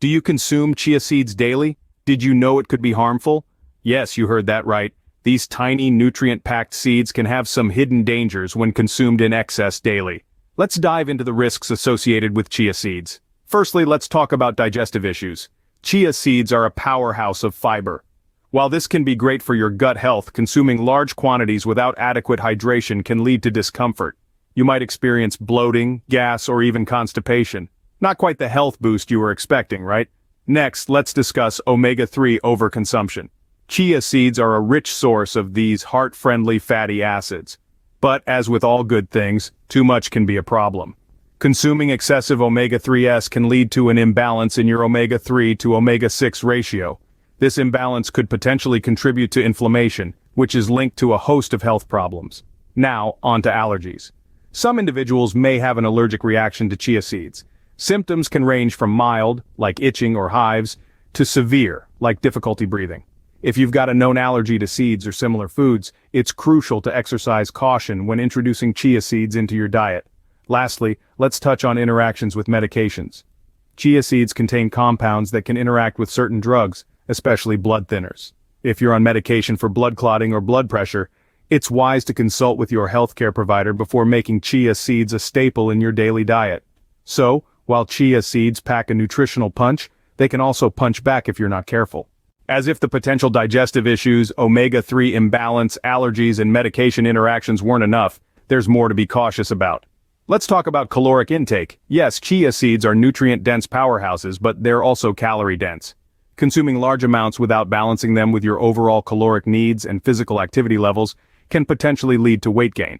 Do you consume chia seeds daily? Did you know it could be harmful? Yes, you heard that right. These tiny nutrient-packed seeds can have some hidden dangers when consumed in excess daily. Let's dive into the risks associated with chia seeds. Firstly, let's talk about digestive issues. Chia seeds are a powerhouse of fiber. While this can be great for your gut health, consuming large quantities without adequate hydration can lead to discomfort. You might experience bloating, gas, or even constipation. Not quite the health boost you were expecting, right? Next, let's discuss omega-3 overconsumption. Chia seeds are a rich source of these heart-friendly fatty acids. But as with all good things, too much can be a problem. Consuming excessive omega-3s can lead to an imbalance in your omega-3 to omega-6 ratio. This imbalance could potentially contribute to inflammation, which is linked to a host of health problems. Now, on to allergies. Some individuals may have an allergic reaction to chia seeds. Symptoms can range from mild, like itching or hives, to severe, like difficulty breathing. If you've got a known allergy to seeds or similar foods, it's crucial to exercise caution when introducing chia seeds into your diet. Lastly, let's touch on interactions with medications. Chia seeds contain compounds that can interact with certain drugs, especially blood thinners. If you're on medication for blood clotting or blood pressure, it's wise to consult with your healthcare provider before making chia seeds a staple in your daily diet. So, while chia seeds pack a nutritional punch, they can also punch back if you're not careful. As if the potential digestive issues, omega-3 imbalance, allergies, and medication interactions weren't enough, there's more to be cautious about. Let's talk about caloric intake. Yes, chia seeds are nutrient-dense powerhouses, but they're also calorie-dense. Consuming large amounts without balancing them with your overall caloric needs and physical activity levels can potentially lead to weight gain.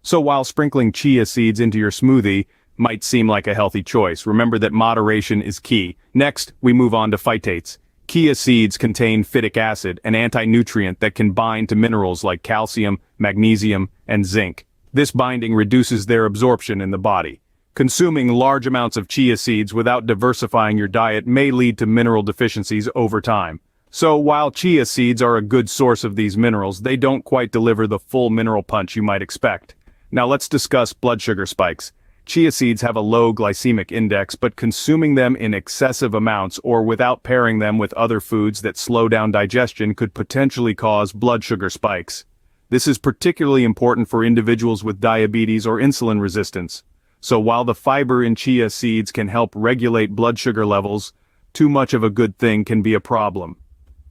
So while sprinkling chia seeds into your smoothie might seem like a healthy choice, remember that moderation is key. Next, we move on to phytates. Chia seeds contain phytic acid, an anti-nutrient that can bind to minerals like calcium, magnesium, and zinc. This binding reduces their absorption in the body. Consuming large amounts of chia seeds without diversifying your diet may lead to mineral deficiencies over time. So while chia seeds are a good source of these minerals, they don't quite deliver the full mineral punch you might expect. Now let's discuss blood sugar spikes. Chia seeds have a low glycemic index, but consuming them in excessive amounts or without pairing them with other foods that slow down digestion could potentially cause blood sugar spikes. This is particularly important for individuals with diabetes or insulin resistance. So while the fiber in chia seeds can help regulate blood sugar levels, too much of a good thing can be a problem.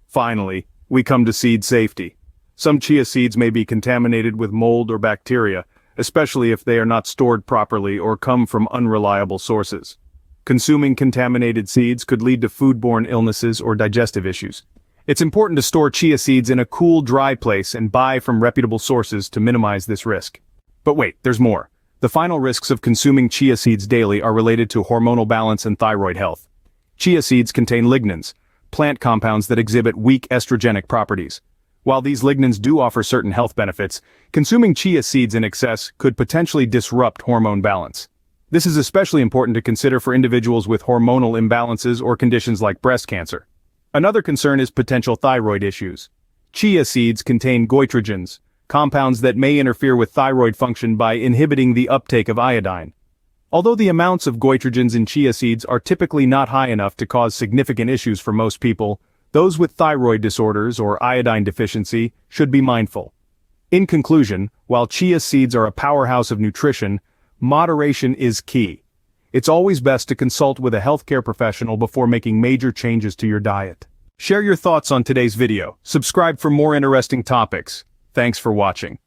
Finally, we come to seed safety. Some chia seeds may be contaminated with mold or bacteria, especially if they are not stored properly or come from unreliable sources. Consuming contaminated seeds could lead to foodborne illnesses or digestive issues. It's important to store chia seeds in a cool, dry place and buy from reputable sources to minimize this risk. But wait, there's more. The final risks of consuming chia seeds daily are related to hormonal balance and thyroid health. Chia seeds contain lignans, plant compounds that exhibit weak estrogenic properties. While these lignans do offer certain health benefits, consuming chia seeds in excess could potentially disrupt hormone balance. This is especially important to consider for individuals with hormonal imbalances or conditions like breast cancer. Another concern is potential thyroid issues. Chia seeds contain goitrogens, compounds that may interfere with thyroid function by inhibiting the uptake of iodine. Although the amounts of goitrogens in chia seeds are typically not high enough to cause significant issues for most people, those with thyroid disorders or iodine deficiency should be mindful. In conclusion, while chia seeds are a powerhouse of nutrition, moderation is key. It's always best to consult with a healthcare professional before making major changes to your diet. Share your thoughts on today's video. Subscribe for more interesting topics. Thanks for watching.